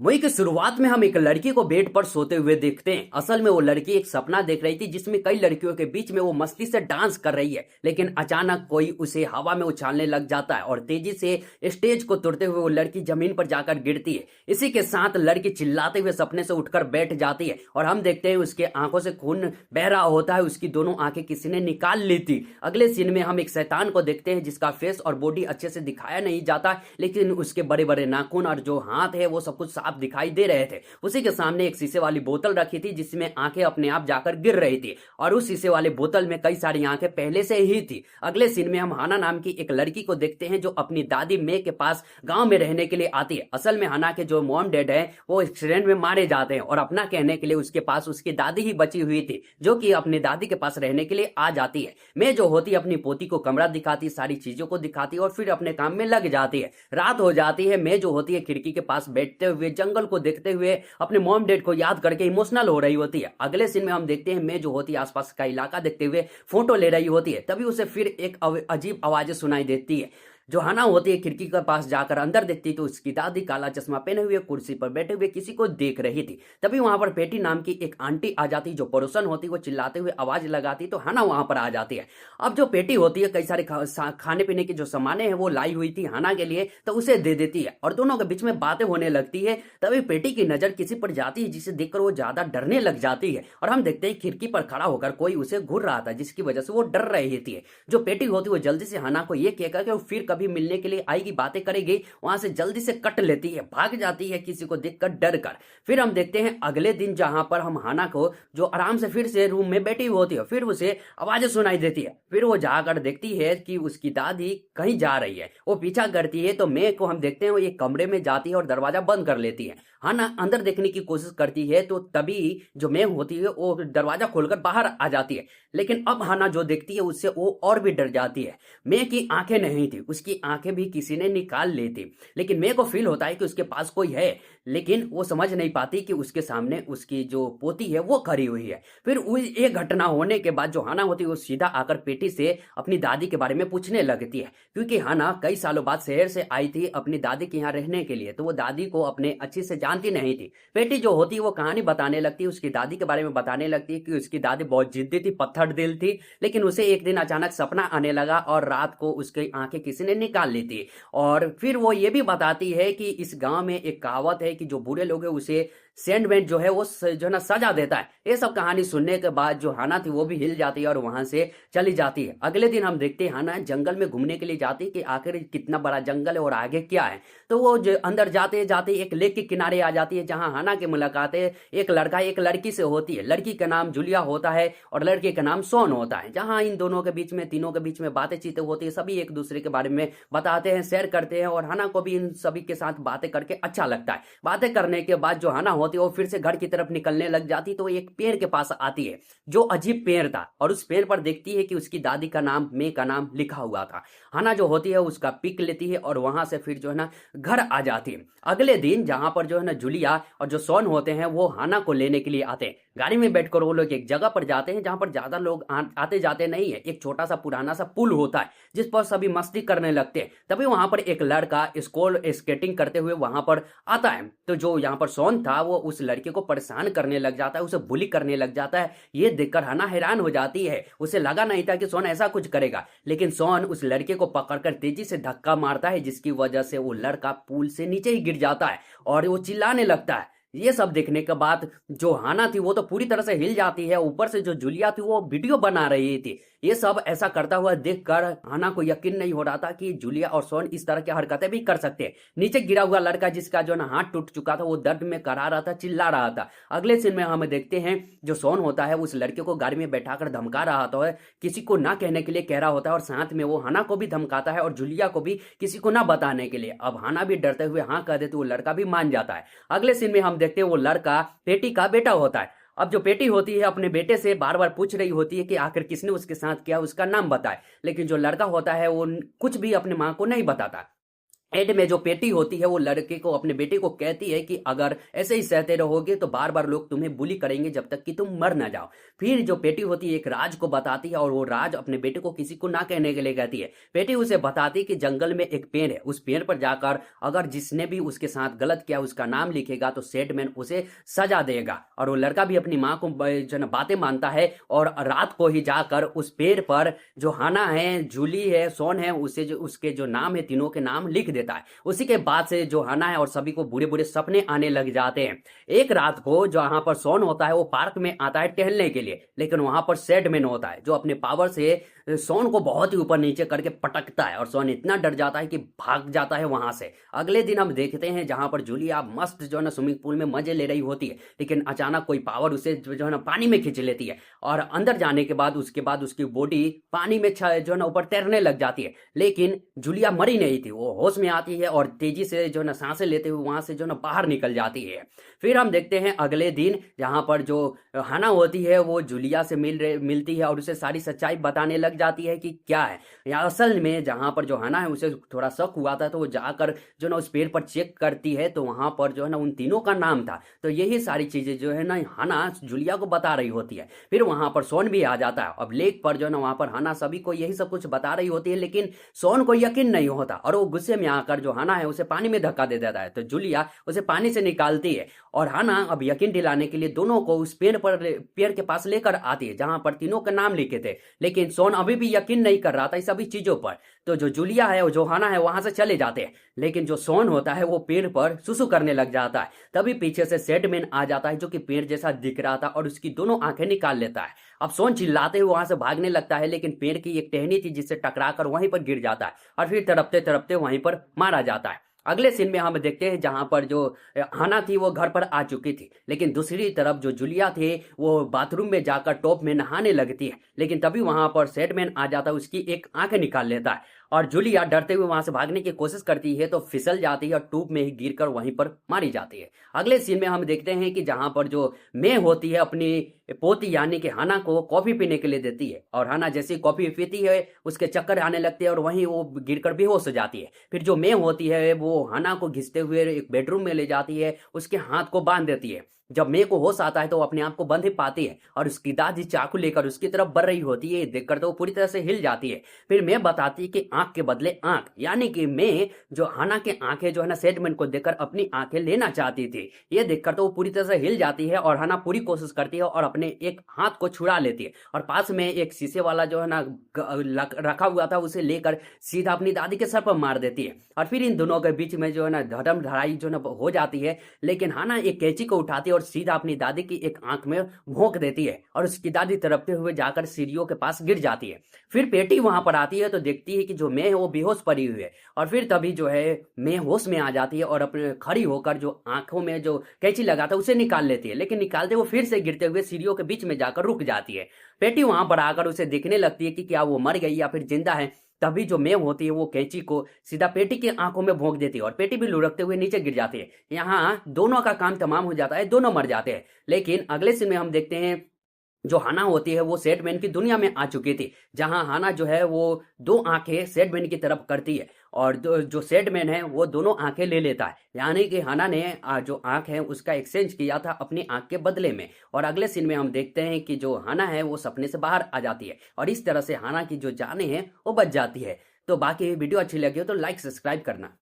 Movie की शुरुआत में हम एक लड़की को बेड पर सोते हुए देखते हैं। असल में वो लड़की एक सपना देख रही थी जिसमें कई लड़कियों के बीच में वो मस्ती से डांस कर रही है, लेकिन अचानक कोई उसे हवा में उछालने लग जाता है और तेजी से स्टेज को तोड़ते हुए वो लड़की जमीन पर जाकर गिरती है। इसी के साथ लड़की चिल्लाते हुए सपने से उठकर बैठ जाती है और हम देखते हैं उसके आंखों से खून बह रहा होता है। उसकी दोनों आंखें किसी ने निकाल ली थी। अगले सीन में हम एक शैतान को देखते हैं जिसका फेस और बॉडी अच्छे से दिखाया नहीं जाता, लेकिन उसके बड़े बड़े नाखून और जो हाथ है वो सब कुछ साफ दिखाई दे रहे थे। उसी के सामने एक शीशे वाली बोतल रखी थी जिसमें आंखें अपने आप जाकर गिर रही थी और उस शीशे वाली बोतल में कई सारी आंखें पहले से ही थी। अगले सीन में हम हाना नाम की एक लड़की को देखते हैं जो अपनी दादी मे के पास गांव में रहने के लिए आती है। असल में हाना के जो मॉम डैड है वो एक्सीडेंट में मारे जाते हैं और अपना कहने के लिए उसके पास उसकी दादी ही बची हुई थी जो कि अपनी दादी के पास रहने के लिए आ जाती है। मैं जो होती अपनी पोती को कमरा दिखाती, सारी चीजों को दिखाती और फिर अपने काम में लग जाती है। रात हो जाती है। मैं जो होती है खिड़की के पास बैठते हुए जंगल को देखते हुए अपने मॉम डैड को याद करके इमोशनल हो रही होती है। अगले सीन में हम देखते हैं मैं जो होती है आसपास का इलाका देखते हुए फोटो ले रही होती है। तभी उसे फिर एक अजीब आवाजें सुनाई देती है। जो हना होती है खिड़की के पास जाकर अंदर देखती तो उसकी दादी काला चश्मा पहने हुए कुर्सी पर बैठे हुए किसी को देख रही थी। तभी वहां पर पेटी नाम की एक आंटी आ जाती जो पड़ोसन होती, वो चिल्लाते हुए आवाज लगाती तो हना वहां पर आ जाती है। अब जो पेटी होती है कई सारे खाने पीने की जो सामानें हैं वो लाई हुई थी हना के लिए, तो उसे दे देती है और दोनों के बीच में बातें होने लगती है। तभी पेटी की नजर किसी पर जाती है जिसे देखकर वो ज्यादा डरने लग जाती है और हम देखते हैं खिड़की पर खड़ा होकर कोई उसे घूर रहा था जिसकी वजह से वो डर रही थी। जो पेटी होती वो जल्दी से हना को ये कहकर कि वो फिर कभी मिलने के लिए आएगी, बातें करेगी, वहां से जल्दी से कट लेती है, भाग जाती है किसी को देखकर डर कर। फिर हम देखते हैं अगले दिन जहां पर हम हाना को जो आराम से फिर से रूम में बैठी होती है, फिर उसे आवाजें सुनाई देती है। फिर वो जाकर देखती है कि उसकी दादी कहीं जा रही है। वो पीछा करती है तो मैं को हम देखते हैं वो एक कमरे में जाती है और दरवाजा बंद कर लेती है। हाना अंदर देखने की कोशिश करती है तो तभी जो मैं होती है वो दरवाजा खोलकर बाहर आ जाती है, लेकिन अब हाना जो देखती है उससे वो और भी डर जाती है। मैं की आंखें नहीं थी, उसकी आंखें भी किसी ने निकाल ली थी, लेकिन मैं को फील होता है कि उसके पास कोई है, लेकिन वो समझ नहीं पाती कि उसके सामने उसकी जो पोती है वो खड़ी हुई है। फिर ये घटना होने के बाद जो हाना होती है वो सीधा आकर पेटी से अपनी दादी के बारे में पूछने लगती है, क्योंकि हाना कई सालों बाद शहर से आई थी अपनी दादी के यहाँ रहने के लिए, तो वो दादी को अपने अच्छी से जानती नहीं थी। पेटी जो होती है वो कहानी बताने लगती है, उसकी दादी के बारे में बताने लगती है कि उसकी दादी बहुत जिद्दी थी, पत्थर दिल थी, लेकिन उसे एक दिन अचानक सपना आने लगा और रात को उसकी आंखें किसी ने निकाल ली थी। और फिर वो ये भी बताती है कि इस गांव में एक कहावत है कि जो बुरे लोग हैं उसे सैंडमैन जो है वो जो है ना सजा देता है। ये सब कहानी सुनने के बाद जो हाना थी वो भी हिल जाती है और वहां से चली जाती है। अगले दिन हम देखते हैं हाना जंगल में घूमने के लिए जाती है कि आखिर कितना बड़ा जंगल है और आगे क्या है। तो वो अंदर जाते जाते एक लेक के किनारे आ जाती है जहां हाना की मुलाकात एक लड़का एक लड़की से होती है। लड़की का नाम जूलिया होता है और लड़के का नाम सोन होता है। जहां इन दोनों के बीच में तीनों के बीच में बातें चीतें होती है, सभी एक दूसरे के बारे में बताते हैं, शेयर करते हैं और हाना को भी इन सभी के साथ बातें करके अच्छा लगता है। बातें करने के बाद जो हाना होती है वो फिर से घर की तरफ निकलने लग जाती तो एक पेड़ के पास आती है जो अजीब पेड़ था और उस पेड़ पर देखती है कि उसकी दादी का नाम मे का नाम लिखा हुआ था। हाना जो होती है उसका पिक लेती है और वहां से फिर जो है ना घर आ जाती है। अगले दिन जहां पर जो है ना जूलिया और जो सोन होते हैं वो हाना को लेने के लिए आते हैं। गाड़ी में बैठकर वो लोग एक जगह पर जाते हैं जहां पर ज्यादा लोग आते जाते नहीं है। एक छोटा सा पुराना सा पुल होता है जिस पर सभी मस्ती करने लगते हैं। तभी वहां पर एक लड़का स्कूल स्केटिंग करते हुए वहां पर आता है। तो जो यहाँ पर सोन था वो उस लड़के को परेशान करने लग जाता है, उसे बुली करने लग जाता है। ये देखकर हना हैरान हो जाती है, उसे लगा नहीं था कि सोन ऐसा कुछ करेगा, लेकिन सोन उस लड़के को पकड़कर तेजी से धक्का मारता है जिसकी वजह से वो लड़का पुल से नीचे ही गिर जाता है और वो चिल्लाने लगता है। ये सब देखने के बाद जो हाना थी वो तो पूरी तरह से हिल जाती है, ऊपर से जो जूलिया थी वो वीडियो बना रही थी। ये सब ऐसा करता हुआ देखकर हाना को यकीन नहीं हो रहा था कि जूलिया और सोन इस तरह की हरकतें भी कर सकते हैं। नीचे गिरा हुआ लड़का जिसका जो ना हाथ टूट चुका था वो दर्द में करा रहा था, चिल्ला रहा था। अगले सीन में हम देखते हैं जो सोन होता है उस लड़के को गाड़ी में बैठाकर धमका रहा था, किसी को ना कहने के लिए कह रहा होता है और साथ में वो हाना को भी धमकाता है और जूलिया को भी किसी को ना बताने के लिए। अब हाना भी डरते हुए हाँ कह देते, वो लड़का भी मान जाता है। अगले सीन में हम देखते हैं वो लड़का पेटी का बेटा होता है। अब जो पेटी होती है अपने बेटे से बार बार पूछ रही होती है कि आखिर किसने उसके साथ किया, उसका नाम बताए, लेकिन जो लड़का होता है वो कुछ भी अपने माँ को नहीं बताता। एंड में जो पेटी होती है वो लड़के को, अपने बेटे को कहती है कि अगर ऐसे ही सहते रहोगे तो बार बार लोग तुम्हें बुली करेंगे जब तक कि तुम मर ना जाओ। फिर जो पेटी होती है एक राज को बताती है और वो राज अपने बेटे को किसी को ना कहने के लिए कहती है। पेटी उसे बताती है कि जंगल में एक पेड़ है, उस पेड़ पर जाकर अगर जिसने भी उसके साथ गलत किया उसका नाम लिखेगा तो सेडमैन उसे सजा देगा। और वो लड़का भी अपनी माँ को जो है ना बातें मानता है और रात को ही जाकर उस पेड़ पर जो हाना है, जूली है, सोन है, उसे जो उसके जो नाम है तीनों के नाम लिख देता है। उसी के बाद से जो हाना है और सभी को बुरे बुरे सपने आने लग जाते हैं। एक रात को जहां पर सोन होता है वो पार्क में आता है टहलने के लिए, लेकिन वहां पर सैडमैन होता है जो अपने पावर से सोन को बहुत ही ऊपर नीचे करके पटकता है और सोन इतना डर जाता है कि भाग जाता है वहां से। अगले दिन हम देखते हैं जहां पर जूलिया मस्त जो है ना स्विमिंग पूल में मजे ले रही होती है, लेकिन अचानक कोई पावर उसे जो है ना पानी में खींच लेती है और अंदर जाने के बाद उसकी बॉडी पानी में जो है ना ऊपर तैरने लग जाती है। लेकिन जूलिया मरी नहीं थी, वो होश में आती है और तेजी से जो है ना सांसें लेते हुए वहां से जो है ना बाहर निकल जाती है। फिर हम देखते हैं अगले दिन जहां पर जो हाना होती है वो जूलिया से मिलती है और उसे सारी सच्चाई बताने लग जाती है कि क्या है। या असल में जहां पर जो हाना है उसे थोड़ा शक हुआ था तो वो जाकर जो ना उस पेड़ पर चेक करती है तो वहां पर जो है ना उन तीनों का नाम था। तो यही सारी चीजें जो है ना हाना जूलिया को बता रही होती है। फिर वहां पर सोन भी आ जाता है। अब लेक पर जो है ना वहां पर हाना सभी को यही सब कुछ बता रही होती है, लेकिन सोन को यकीन नहीं होता और वो गुस्से में आकर जो हाना है उसे पानी में धक्का दे देता है। तो जूलिया उसे पानी से निकालती है और हाना अब यकीन दिलाने के लिए दोनों को उस पेड़ के पास लेकर आती है जहां पर तीनों के नाम लिखे थे। लेकिन सोन अभी भी यकीन नहीं कर रहा था इस सभी चीजों पर। तो जो जूलिया है और जो हाना है वहां से चले जाते हैं, लेकिन जो सोन होता है वो पेड़ पर सुसु करने लग जाता है। तभी पीछे से सेडमैन आ जाता है जो कि पेड़ जैसा दिख रहा था और उसकी दोनों आंखें निकाल लेता है। अब सोन चिल्लाते हुए वहां से भागने लगता है, लेकिन पेड़ की एक टहनी थी जिससे टकराकर वहीं पर गिर जाता है और फिर तड़पते तड़पते वहीं पर मारा जाता है। अगले सीन में हम देखते हैं जहां पर जो हाना थी वो घर पर आ चुकी थी, लेकिन दूसरी तरफ जो जूलिया थे वो बाथरूम में जाकर टॉप में नहाने लगती है। लेकिन तभी वहां पर सेडमैन आ जाता है, उसकी एक आंख निकाल लेता है और जूलिया डरते हुए वहां से भागने की कोशिश करती है तो फिसल जाती है और ट्यूब में ही गिरकर वहीं पर मारी जाती है। अगले सीन में हम देखते हैं कि जहां पर जो मे होती है अपनी पोती यानी कि हाना को कॉफी पीने के लिए देती है और हाना जैसी कॉफी पीती है उसके चक्कर आने लगते हैं और वहीं वो गिरकर बेहोश हो जाती है। फिर जो मे होती है वो हाना को घिसते हुए एक बेडरूम में ले जाती है, उसके हाथ को बांध देती है। जब मे को होश आता है तो वो अपने आप को बंद ही पाती है और उसकी दादी चाकू लेकर उसकी तरफ बढ़ रही होती है। देखकर तो वो पूरी तरह से हिल जाती है। फिर मैं बताती है कि आंख के बदले आंख, यानी कि मैं जो हाना के आंखें जो है ना सेडमैन को देखकर अपनी आंखें लेना चाहती थी। ये देखकर तो वो पूरी तरह से हिल जाती है और हाना पूरी कोशिश करती है और अपने एक हाथ को छुड़ा लेती है और पास में एक शीशे वाला जो है ना रखा हुआ था उसे लेकर सीधा अपनी दादी के सर पर मार देती है। और फिर इन दोनों के बीच में जो है ना धड़म धड़ाई जो है ना हो जाती है, लेकिन हाना एक कैंची को उठाती है और सीधा अपनी दादी की एक आंख में भोंक देती है और उसकी दादी तड़पते हुए जाकर सीढ़ियों के पास गिर जाती है। फिर पेटी वहां पर आती है तो देखती है कि जो मैं है वो बेहोश पड़ी हुई है और फिर तभी जो है मैं होश में आ जाती है और अपने खड़ी होकर जो आंखों में जो कैंची लगा था उसे निकाल लेती है, लेकिन निकालते वो फिर से गिरते हुए सीढ़ियों के बीच में जाकर रुक जाती है। पेटी वहां पर आकर उसे देखने लगती है कि क्या वो मर गई या फिर जिंदा है। तभी जो मेव होती है वो कैंची को सीधा पेटी की आंखों में भोंक देती है और पेटी भी लुढ़कते हुए नीचे गिर जाती है। यहाँ दोनों का काम तमाम हो जाता है, दोनों मर जाते हैं। लेकिन अगले सीन में हम देखते हैं जो हाना होती है वो सेडमैन की दुनिया में आ चुकी थी, जहां हाना जो है वो दो आंखें सेडमैन की तरफ करती है और जो सेडमैन है वो दोनों आंखें ले लेता है। यानी कि हाना ने जो आंख है उसका एक्सचेंज किया था अपनी आंख के बदले में। और अगले सीन में हम देखते हैं कि जो हाना है वो सपने से बाहर आ जाती है और इस तरह से हाना की जो जाने हैं वो बच जाती है। तो बाकी वीडियो अच्छी लगी हो तो लाइक सब्सक्राइब करना।